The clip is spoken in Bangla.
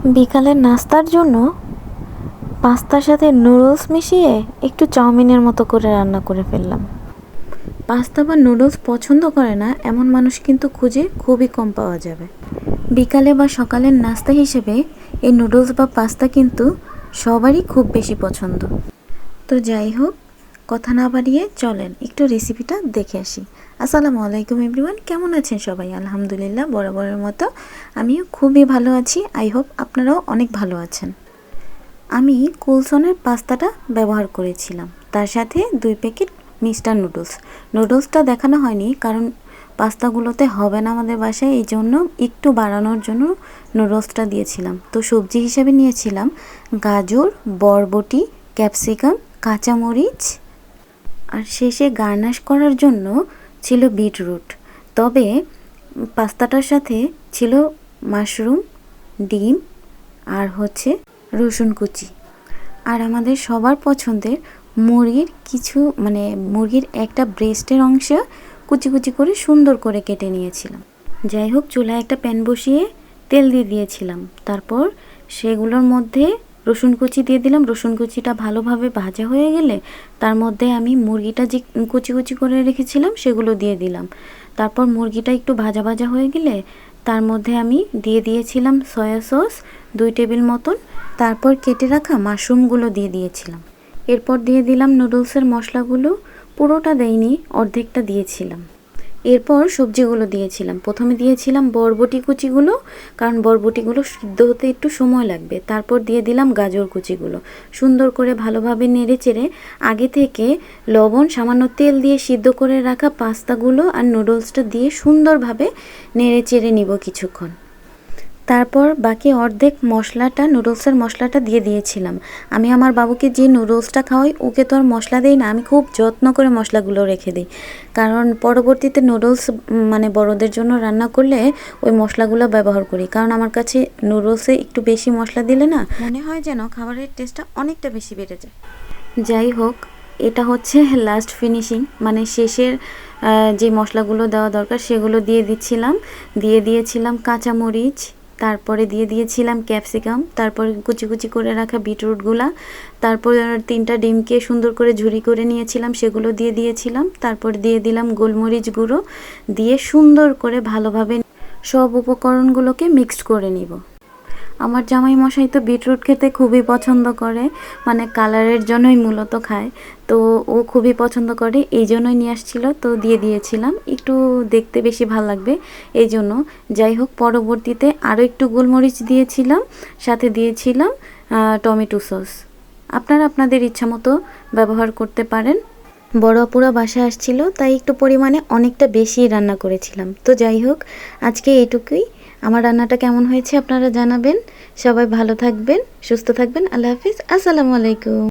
বিকালের নাস্তার জন্য পাস্তার সাথে নুডলস মিশিয়ে একটু চাউমিনের মতো করে রান্না করে ফেললাম। পাস্তা বা নুডলস পছন্দ করে না এমন মানুষ কিন্তু খুঁজে খুবই কম পাওয়া যাবে। বিকালে বা সকালের নাস্তা হিসেবে এই নুডলস বা পাস্তা কিন্তু সবারই খুব বেশি পছন্দ। তো যাই হোক, কথা না বাড়িয়ে চলেন একটু রেসিপিটা দেখে আসি। আসসালামু আলাইকুম এভরিওয়ান, কেমন আছেন সবাই? আলহামদুলিল্লাহ বরাবরের মতো আমিও খুবই ভালো আছি। আই হোপ আপনারাও অনেক ভালো আছেন। আমি কুলসনের পাস্তাটা ব্যবহার করেছিলাম, তার সাথে 2 প্যাকেট মিস্টার নুডলসটা দেখানো হয়নি কারণ পাস্তাগুলোতে হবে না আমাদের বাসায়, এই জন্য একটু বাড়ানোর জন্য নুডলসটা দিয়েছিলাম। তো সবজি হিসেবে নিয়েছিলাম গাজর, বরবটি, ক্যাপসিকাম, কাঁচামরিচ, আর শেষে গার্নিশ করার জন্য ছিল বিটরুট। তবে পাস্তাটার সাথে ছিল মাশরুম, ডিম আর রসুন কুচি, আর আমাদের সবার পছন্দের মুরগির একটা ব্রেস্টের অংশ কুচি কুচি করে সুন্দর করে কেটে নিয়েছিলাম। যাই হোক, চুলায় একটা প্যান বসিয়ে তেল দিয়ে দিয়েছিলাম। তারপর সেগুলোর মধ্যে রসুন কুচি দিয়ে দিলাম। রসুন কুচিটা ভালোভাবে ভাজা হয়ে গেলে তার মধ্যে আমি মুরগিটা যে কুচি কুচি করে রেখেছিলাম সেগুলো দিয়ে দিলাম। তারপর মুরগিটা একটু ভাজা ভাজা হয়ে গেলে তার মধ্যে আমি দিয়ে দিয়েছিলাম সয়া সস 2 টেবিল মতন। তারপর কেটে রাখা মাশরুমগুলো দিয়ে দিয়েছিলাম। এরপর দিয়ে দিলাম নুডলসের মশলাগুলো, পুরোটা দেইনি, অর্ধেকটা দিয়েছিলাম। এরপর সবজিগুলো দিয়েছিলাম। প্রথমে দিয়েছিলাম বরবটি কুচিগুলো, কারণ বরবটিগুলো সিদ্ধ হতে একটু সময় লাগবে। তারপর দিয়ে দিলাম গাজর কুচিগুলো। সুন্দর করে ভালোভাবে নেড়ে চেড়ে আগে থেকে লবণ, সামান্য তেল দিয়ে সিদ্ধ করে রাখা পাস্তাগুলো আর নুডলসটা দিয়ে সুন্দরভাবে নেড়ে চেড়ে নিব কিছুক্ষণ। তারপর বাকি অর্ধেক নুডলসের মশলাটা দিয়ে দিয়েছিলাম। আমি আমার বাবুকে যে নুডলসটা খাওয়াই ওকে তো আর মশলা দেই না, আমি খুব যত্ন করে মশলাগুলো রেখে দিই, কারণ পরবর্তীতে নুডলস বড়দের জন্য রান্না করলে ওই মশলাগুলো ব্যবহার করি। কারণ আমার কাছে নুডলসে একটু বেশি মশলা দিলে না মনে হয় যেন খাবারের টেস্টটা অনেকটা বেশি বেড়ে যায়। যাই হোক, এটা লাস্ট ফিনিশিং, শেষের যে মশলাগুলো দেওয়া দরকার সেগুলো দিয়ে দিয়েছিলাম কাঁচামরিচ, তারপরে দিয়ে দিয়েছিলাম ক্যাপসিকাম, তারপরে কুচি কুচি করে রাখা বিটরুটগুলা, তারপর 3টা ডিমকে সুন্দর করে ঝুরি করে নিয়েছিলাম সেগুলো দিয়ে দিয়েছিলাম। তারপর দিয়ে দিলাম গোলমরিচ গুঁড়ো, দিয়ে সুন্দর করে ভালোভাবে সব উপকরণগুলোকে মিক্সড করে নিব। আমার জামাই মশাই তো বিটরুট খেতে খুবই পছন্দ করে, কালারের জন্যই মূলত খায়, তো ও খুবই পছন্দ করে, এই জন্যই নিয়ে আসছিল, তো দিয়ে দিয়েছিলাম, একটু দেখতে বেশি ভালো লাগবে এই জন্য। যাই হোক, পরবর্তীতে আরও একটু গোলমরিচ দিয়েছিলাম, সাথে দিয়েছিলাম টমেটো সস। আপনারা আপনাদের ইচ্ছা মতো ব্যবহার করতে পারেন। বড় আপুরা বাসায় আসছিল, তাই একটু পরিমাণে অনেকটা বেশি রান্না করেছিলাম। তো যাই হোক, আজকে এইটুকুই। আমার রান্নাটা কেমন হয়েছে আপনারা জানাবেন। সবাই ভালো থাকবেন, সুস্থ থাকবেন। আল্লাহ হাফিজ, আসসালামু আলাইকুম।